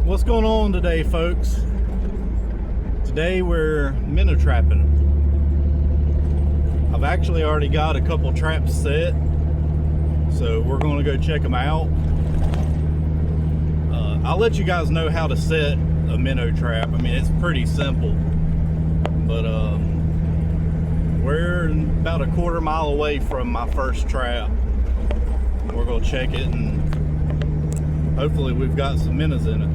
What's going on today, folks? Today we're minnow trapping. I've actually already got a couple traps set, so we're going to go check them out. I'll let you guys know how to set a minnow trap. I mean, it's pretty simple, but we're about a quarter mile away from my first trap. We're going to check it, and hopefully we've got some minnows in it.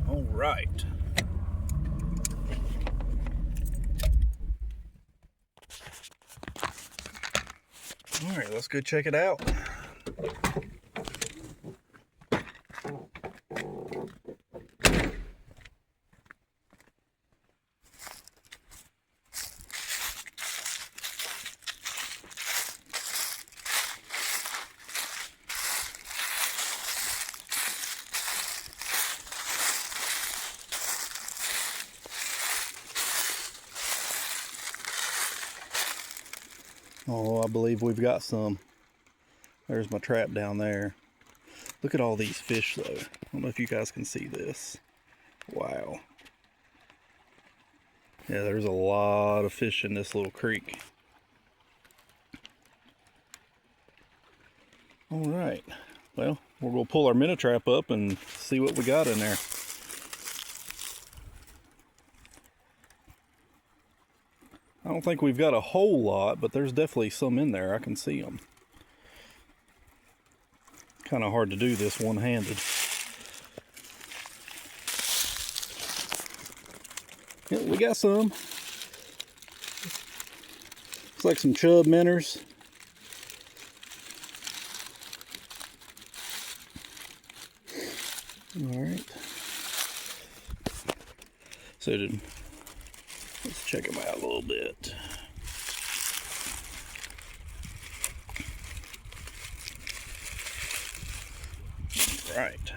All right. All right, let's go check it out. Oh, I believe we've got some. There's my trap down there. Look at all these fish, though. I don't know if you guys can see this. Wow. Yeah, there's a lot of fish in this little creek. All right. Well, we're going to pull our minnow trap up and see what we got in there. I don't think we've got a whole lot, but there's definitely some in there. I can see them. Kind of hard to do this one-handed. Yeah, we got some. Looks like some chub minnows. All right. So let's check them out a little bit. All right.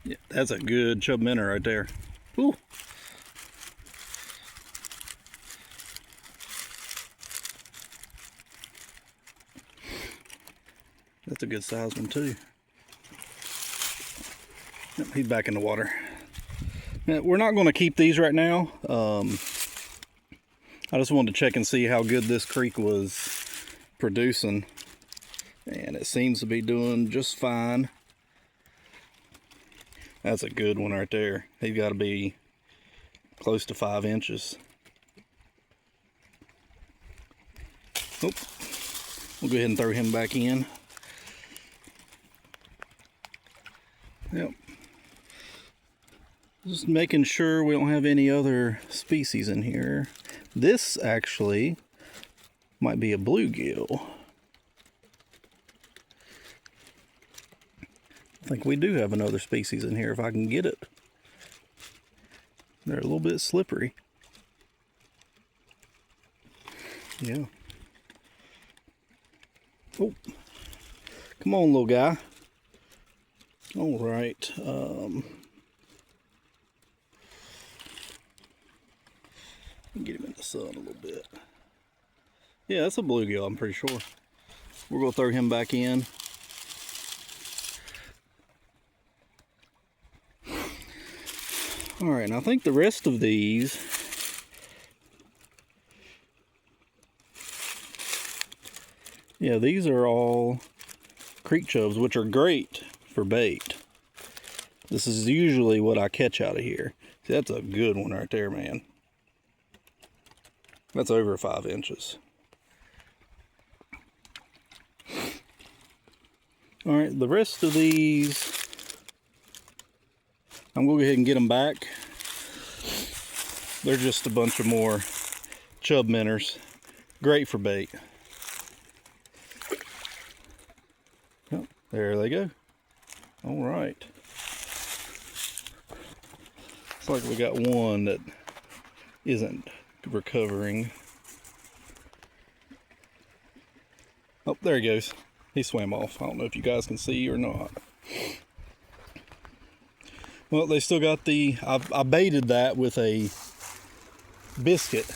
Yeah, that's a good chub minnow right there. Ooh. That's a good sized one too. Yep, he's back in the water. Now, we're not going to keep these right now. I just wanted to check and see how good this creek was producing. And it seems to be doing just fine. That's a good one right there. He's got to be close to 5 inches. Oh, we'll go ahead and throw him back in. Yep. Just making sure we don't have any other species in here. This actually might be a bluegill. I think we do have another species in here if I can get it. They're a little bit slippery. Yeah. Oh, come on, little guy. All right. Get him in the sun a little bit. Yeah, that's a bluegill, I'm pretty sure. We're going to throw him back in. All right, and I think the rest of these, yeah, these are all creek chubs, which are great for bait. This is usually what I catch out of here. See, that's a good one right there, man. That's over 5 inches. All right, the rest of these, I'm gonna go ahead and get them back. They're just a bunch of more chub minnows. Great for bait. Oh, there they go. All right. Looks like we got one that isn't recovering. Oh, there he goes. He swam off. I don't know if you guys can see or not. Well, they still got the, I baited that with a biscuit.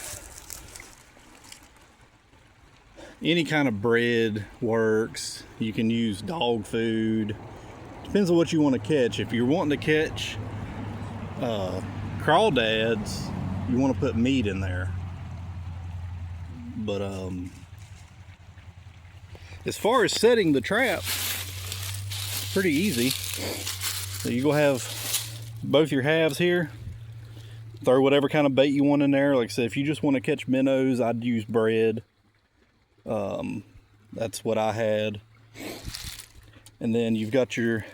Any kind of bread works. You can use dog food. Depends on what you want to catch. If you're wanting to catch crawdads, you want to put meat in there. But as far as setting the trap, it's pretty easy. So you go have both your halves here. Throw whatever kind of bait you want in there. Like I said, if you just want to catch minnows, I'd use bread. That's what I had. And then you've got a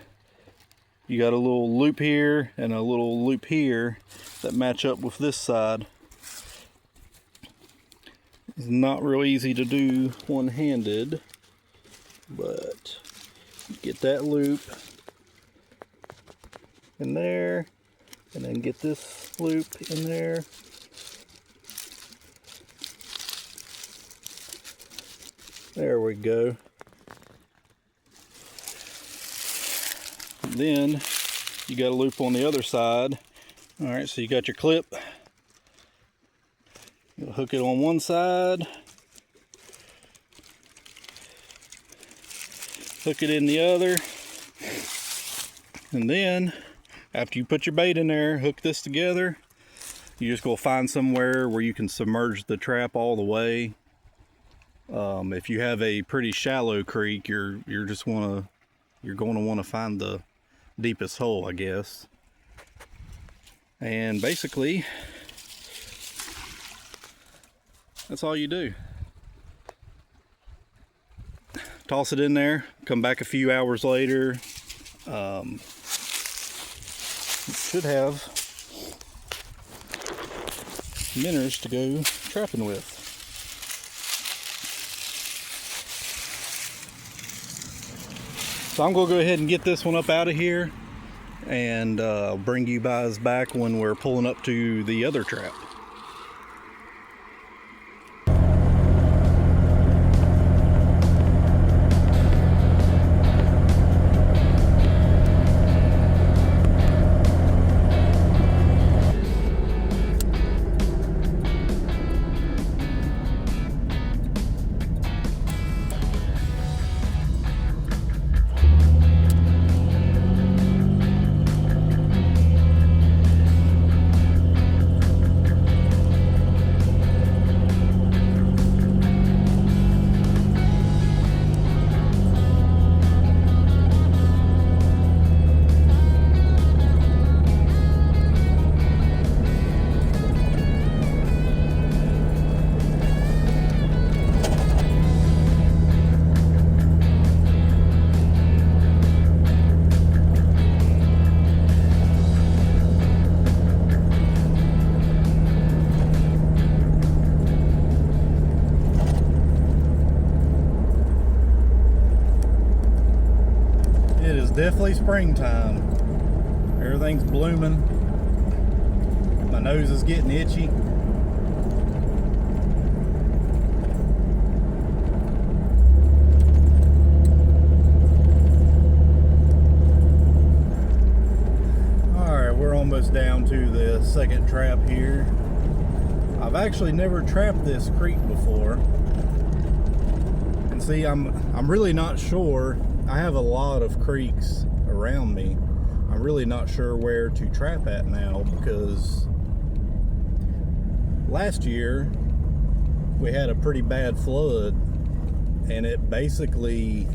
little loop here and a little loop here that match up with this side. It's not real easy to do one-handed, but get that loop in there, and then get this loop in there. There we go. And then you got a loop on the other side. All right, so you got your clip. You'll hook it on one side, hook it in the other, and then after you put your bait in there, hook this together. You just go find somewhere where you can submerge the trap all the way. If you have a pretty shallow creek, you're going to want to find the deepest hole, I guess. And basically, that's all you do. Toss it in there, come back a few hours later. You should have minnows to go trapping with. So I'm going to go ahead and get this one up out of here, and bring you guys back when we're pulling up to the other trap. Definitely springtime. Everything's blooming. My nose is getting itchy. Alright, we're almost down to the second trap here. I've actually never trapped this creek before. And see, I'm really not sure. I have a lot of creeks around me. I'm really not sure where to trap at now, because last year we had a pretty bad flood, and it basically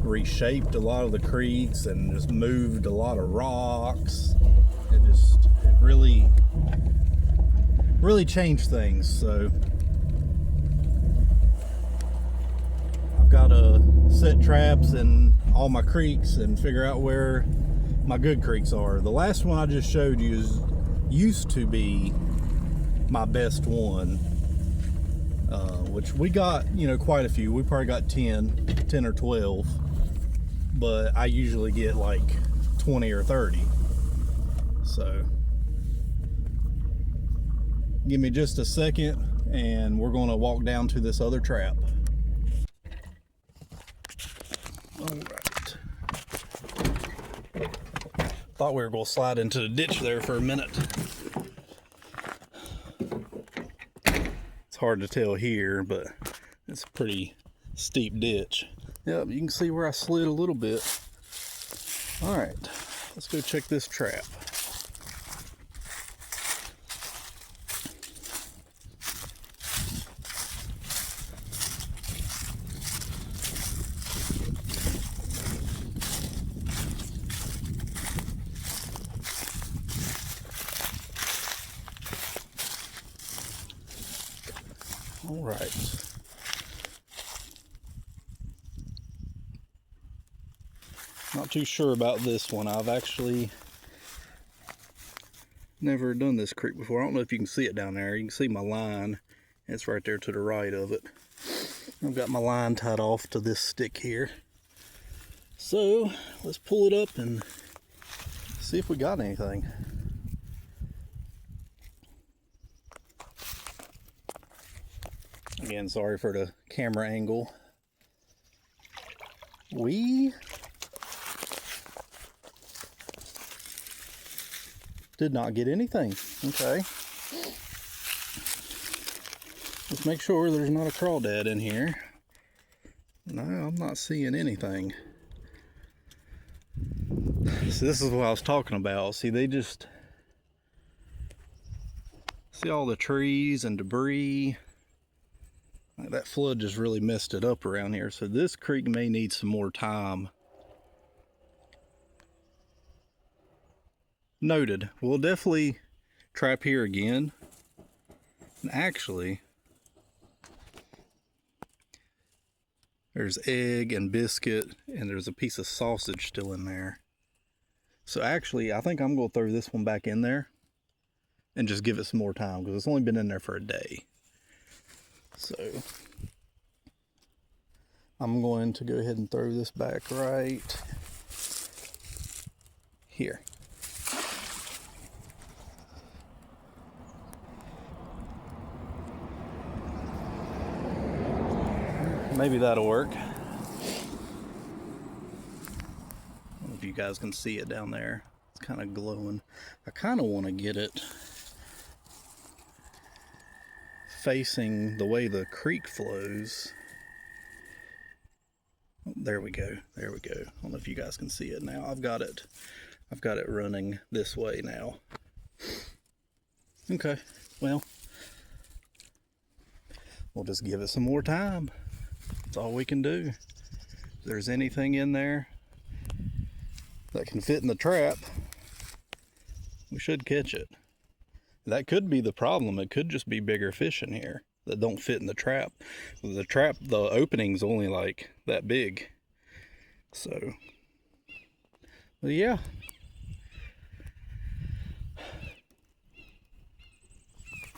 reshaped a lot of the creeks and just moved a lot of rocks. It really changed things. So I've got to set traps in all my creeks and figure out where my good creeks are. The last one I just showed you used to be my best one, which we got, quite a few. We probably got 10 or 12, but I usually get like 20 or 30. So give me just a second and we're going to walk down to this other trap. All right. Thought we were going to slide into the ditch there for a minute. It's hard to tell here, but it's a pretty steep ditch. Yep, you can see where I slid a little bit. All right, let's go check this trap. All right. Not too sure about this one. I've actually never done this creek before. I don't know if you can see it down there. You can see my line. It's right there to the right of it. I've got my line tied off to this stick here. So let's pull it up and see if we got anything. Again, sorry for the camera angle. We did not get anything. Okay. Let's make sure there's not a crawdad in here. No, I'm not seeing anything. So this is what I was talking about. See, see all the trees and debris. That flood just really messed it up around here. So this creek may need some more time. Noted. We'll definitely trap here again. And actually, there's egg and biscuit, and there's a piece of sausage still in there. So actually, I think I'm going to throw this one back in there and just give it some more time because it's only been in there for a day. So I'm going to go ahead and throw this back right here. Maybe that'll work. I don't know if you guys can see it down there. It's kind of glowing. I kind of want to get it facing the way the creek flows. There we go. There we go. I don't know if you guys can see it now. I've got it running this way now. Okay. Well, we'll just give it some more time. That's all we can do. If there's anything in there that can fit in the trap, we should catch it. That could be the problem. It could just be bigger fish in here that don't fit in the trap. The opening's only like that big. So, but yeah.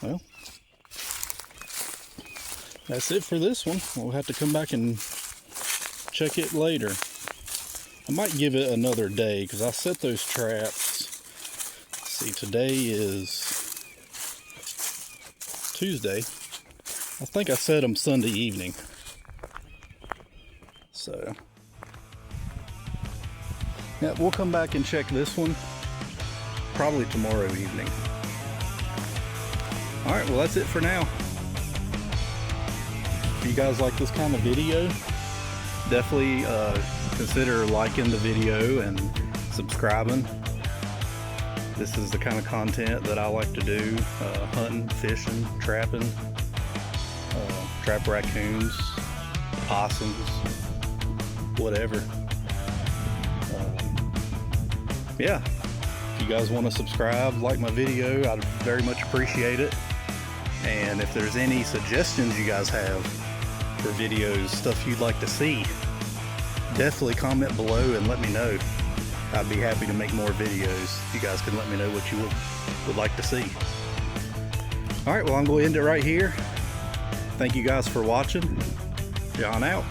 Well, that's it for this one. We'll have to come back and check it later. I might give it another day because I set those traps. Let's see, today is Tuesday. I think I set them Sunday evening. So, yeah, we'll come back and check this one probably tomorrow evening. All right, well, that's it for now. If you guys like this kind of video, definitely consider liking the video and subscribing. This is the kind of content that I like to do, hunting, fishing, trapping, trap raccoons, possums, whatever. Yeah, if you guys want to subscribe, like my video, I'd very much appreciate it. And if there's any suggestions you guys have for videos, stuff you'd like to see, definitely comment below and let me know. I'd be happy to make more videos. You guys can let me know what you would like to see. Alright, well, I'm going to end it right here. Thank you guys for watching. John out.